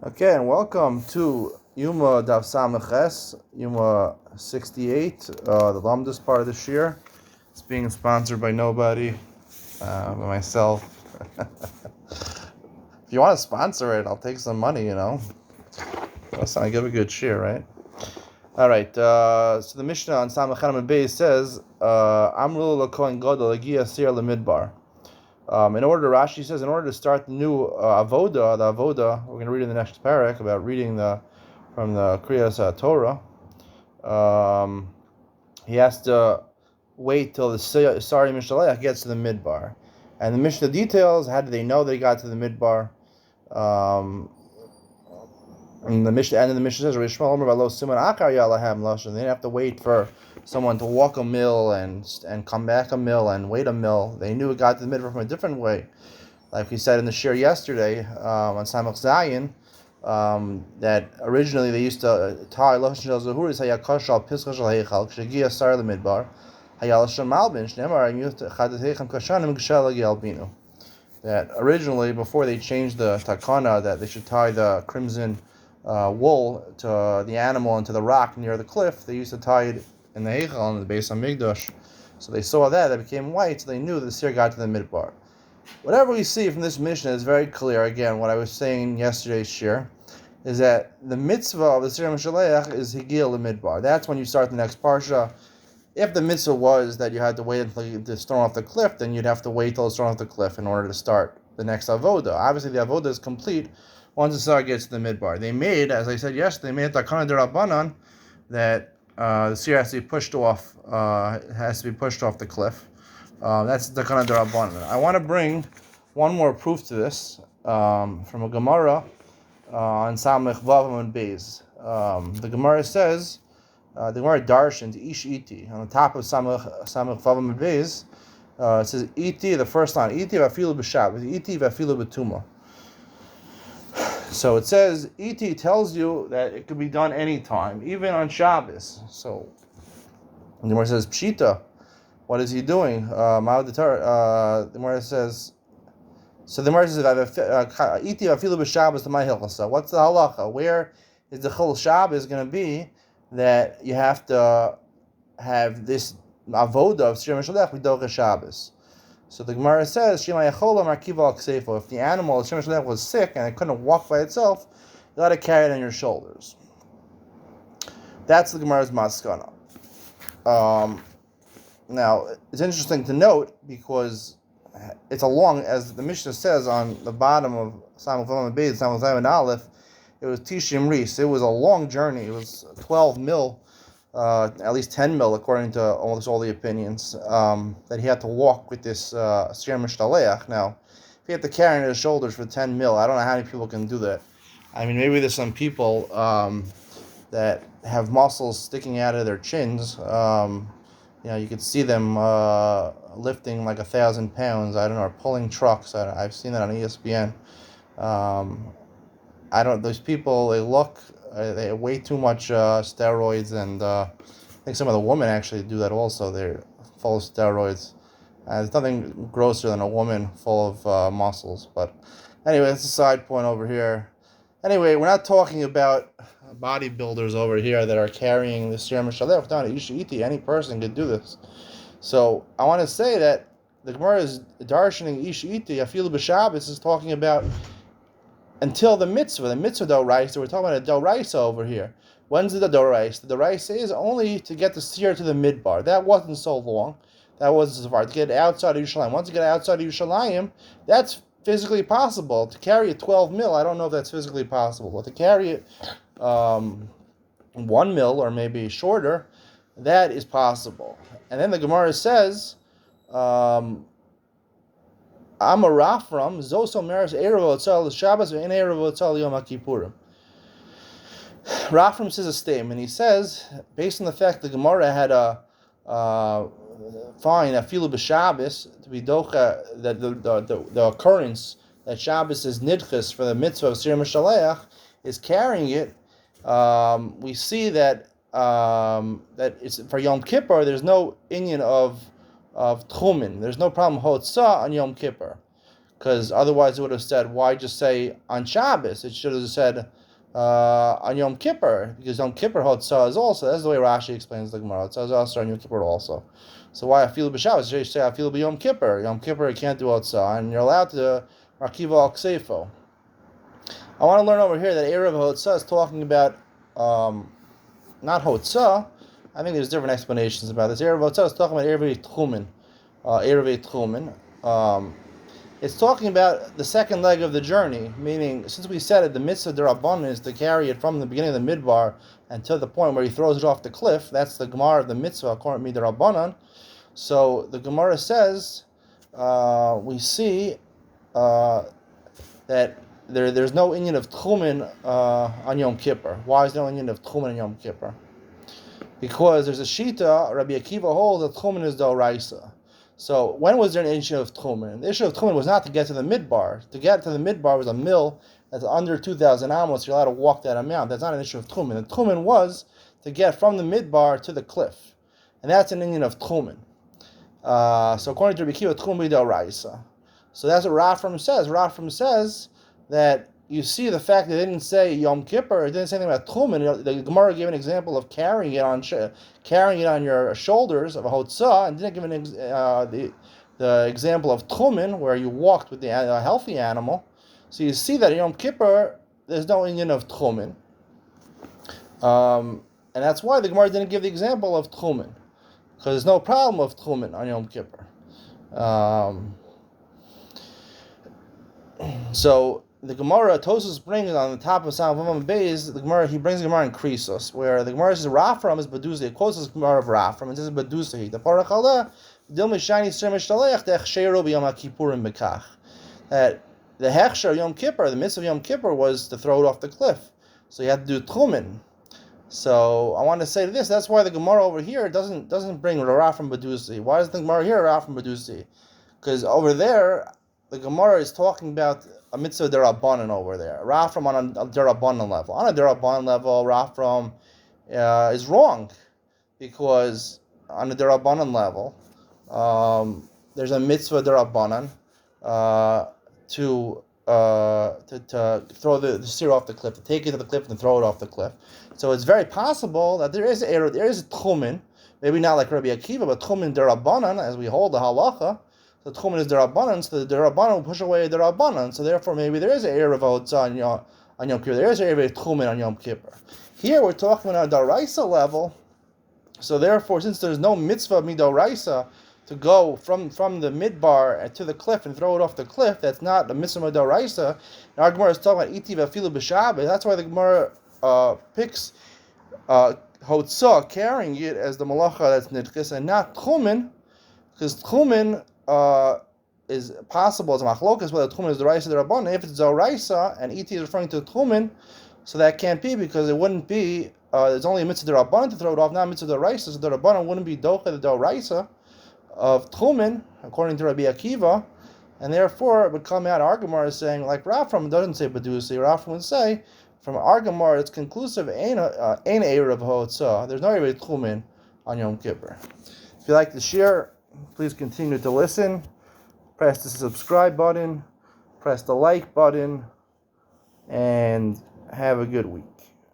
Okay, and welcome to Yoma Daf Samaches, Yoma 68, the Lamdas part of this year. It's being sponsored by nobody, by myself. If you want to sponsor it, I'll take some money, That's not give a good share, right? All right, so the Mishnah on Samachan and Beis says, Amrul L'Kohen Gadol Agia Sir Lemidbar. Rashi says, in order to start the new avoda, we're going to read in the next parak about reading from the Kriyas Torah. He has to wait till the Sari Mishaleach gets to the midbar, and the Mishnah details how do they know they got to the midbar. And the Mishnah says, they didn't have to wait for someone to walk a mill and come back a mill and wait a mill. They knew it got to the midbar from a different way. Like we said in the shir yesterday on Samach Zayin, that originally they used to tie Lashon Shel Zahuris Hayakash Al Pischa Shel Heichal Kshegia Sar LeMidbar Hayalashon Malbin Shneimar Yut Chadateichem Kashanim Gshel Albinu. That originally, before they changed the takana that they should tie the crimson wool to the animal and to the rock near the cliff, they used to tie it in the Heichal in the base of Midrash. So they saw that became white, so they knew that the seer got to the midbar. Whatever we see from this Mishnah is very clear. Again, what I was saying yesterday's shir is that the mitzvah of the Sir Mishaleach is Higil Midbar. That's when you start the next parsha. If the mitzvah was that you had to wait until it's thrown off the cliff, then you'd have to wait till it's thrown off the cliff in order to start the next avoda. Obviously, the avoda is complete once the Sar gets to the midbar. They made, as I said yesterday, they made a takana derabanan that the seer has to be pushed off. The cliff. That's the takana derabanan. I want to bring one more proof to this from a Gemara on Samech Vav and Beis. The Gemara says. The Gemara Darshan to Ish Iti on the top of Samech Vav and Beis. It says Iti, the first line, Iti vafilu b'Shabbos, Iti vafilu b'Tumah. So it says Iti tells you that it could be done anytime, even on Shabbos. So the Gemara says Pshita. What is he doing? The Gemara says. So the Gemara says Iti vafilu b'Shabbos to my hilchasa. What's the halacha? Where is the chol Shabbos going to be? That you have to have this avoda of Sir Mishalech B'Docha Shabbos. So the Gemara says, Shema Yechola Markiva Al Ksefo. If the animal, Sir Mishalech, was sick and it couldn't walk by itself, you got to carry it on your shoulders. That's the Gemara's maskana. Now, it's interesting to note because it's a long, as the Mishnah says on the bottom of Samach Vav and Beis, Samach Zayin and Aleph, it was Tishim Ris. It was a long journey. It was 12 mil, at least 10 mil, according to almost all the opinions, that he had to walk with this Sir Mishtaleach. Now, if he had to carry it on his shoulders for 10 mil, I don't know how many people can do that. I mean, maybe there's some people that have muscles sticking out of their chins. You could see them lifting like 1,000 pounds. I don't know, or pulling trucks. I've seen that on ESPN. Those people, they have way too much steroids, and I think some of the women actually do that also. They're full of steroids. There's nothing grosser than a woman full of muscles. But anyway, that's a side point over here. Anyway, we're not talking about bodybuilders over here that are carrying the Sir Mishalech. No, Ishiti, any person could do this. So I want to say that the Gemara is darshaning Ishiti, Afilu B'Shabbos, is talking about until the mitzvah doraisa. We're talking about a doraisa over here. When's the doraisa? The doraisa is only to get the seer to the midbar. That wasn't so long. That wasn't so far. To get outside of Yerushalayim. Once you get outside of Yerushalayim, that's physically possible. To carry it 12 mil, I don't know if that's physically possible. But to carry it 1 mil or maybe shorter, that is possible. And then the Gemara says, Amar Rafram, Zoso Meres Erev Otzal Shabbos and Erev Otzal Yom HaKippurim. Rafram says a statement. He says, based on the fact the Gemara had find Afilu B'Shabbos to be docha, that the occurrence that Shabbos is nidchus for the mitzvah of Sir Mishalech is carrying it. We see that it's for Yom Kippur. There's no inyan of Tchumen. There's no problem Hotzah on Yom Kippur. because otherwise it would have said, why just say on Shabbos? It should have said on Yom Kippur, because Yom Kippur Hotzah is also, that's the way Rashi explains the Gemara. Hotzah is also on Yom Kippur also. So why Afilu b'Shabbos? You say Afilu b'Yom Kippur. Yom Kippur you can't do Hotzah, and you're allowed to Rakiva al Ksefo. I want to learn over here that Erev Hotzah is talking about not Hotzah. I think there's different explanations about this. Erev Hotzah is talking about Erev Tchumen. Erev Tchumen. It's talking about the second leg of the journey, meaning, since we said it, the mitzvah derabbanan is to carry it from the beginning of the midbar until the point where he throws it off the cliff. That's the Gemara of the mitzvah, according to Midrash. So the Gemara says, we see that there's no inyan of tchumen on Yom Kippur. Why is there no inyan of tchumen on Yom Kippur? Because there's a shita, Rabbi Akiva holds that tchumen is d'oraisa. So when was there an issue of tchumen? The issue of tchumen was not to get to the midbar. To get to the midbar was a mill that's under 2,000 amos. You're allowed to walk that amount. That's not an issue of tchumen. The tchumen was to get from the midbar to the cliff, and that's an inyan of tchumen. So according to Rabbi Akiva, tchumen d'oraisa. So that's what Rafram says. Rafram says that you see the fact that they didn't say Yom Kippur, it didn't say anything about Tchumen. The Gemara gave an example of carrying it on your shoulders of a Hotzah, and didn't give the example of Tchumen, where you walked with the healthy animal. So you see that in Yom Kippur, there's no inyan of Tchumen. And that's why the Gemara didn't give the example of Tchumen, because there's no problem of Tchumen on Yom Kippur. So the Gemara, Tosus brings on the top of Psalm Beis, the Gemara, he brings the Gemara in Krisos, where the Gemara says Rafram is Badusa. It quotes the Gemara of Rafram, and says Badusa. The Parachala, Dil Mishani Ser Mishtalech, the Hechshero B'Yom HaKippurim Bekach. That the Hechsher Yom Kippur, the mitzvah of Yom Kippur, was to throw it off the cliff. So you had to do Tchumen. So I want to say this, that's why the Gemara over here doesn't bring Rafram Badusi. Why does the Gemara here Rafram Badusi? Because over there, the Gemara is talking about a mitzvah derabbanan over there. Rafram on a derabbanan level. On a derabbanan level, Rafram is wrong, because on a derabbanan level, there's a mitzvah derabbanan to throw the seer off the cliff, to take it to the cliff and throw it off the cliff. So it's very possible that there is a tchumen, maybe not like Rabbi Akiva, but tchumen derabbanan, as we hold the halacha. The tchumen is derabbanan, so the derabbanan will push away the derabbanan. So therefore, maybe there is an erev hotzah on Yom Kippur. There is an erev tchumen on Yom Kippur. Here we're talking about a daraisa level. So therefore, since there's no mitzvah midoraisa to go from the midbar to the cliff and throw it off the cliff, that's not the mitzvah midoraisa. Our Gemara is talking about iti v'afilu b'Shabbos. That's why the Gemara picks hotzah, carrying it, as the malacha that's nidchis, and not tchumen, because tchumen is possible as a machlokas whether tchumen is the raisa or the rabbanan. If it's the raisa and et is referring to tchumen, so that can't be, because it wouldn't be. There's only a mitzvah the rabbanan to throw it off, not a mitzvah the raisa. So the rabbanan wouldn't be docha the raisa of tchumen according to Rabbi Akiva, and therefore it would come out. Our Gemara is saying, like Rafram doesn't say Badusi. Rafram would say from our Gemara it's conclusive. Ain't erev hotzah. There's no erev tchumen on Yom Kippur. If you like to share, please continue to listen. Press the subscribe button, press the like button, and have a good week.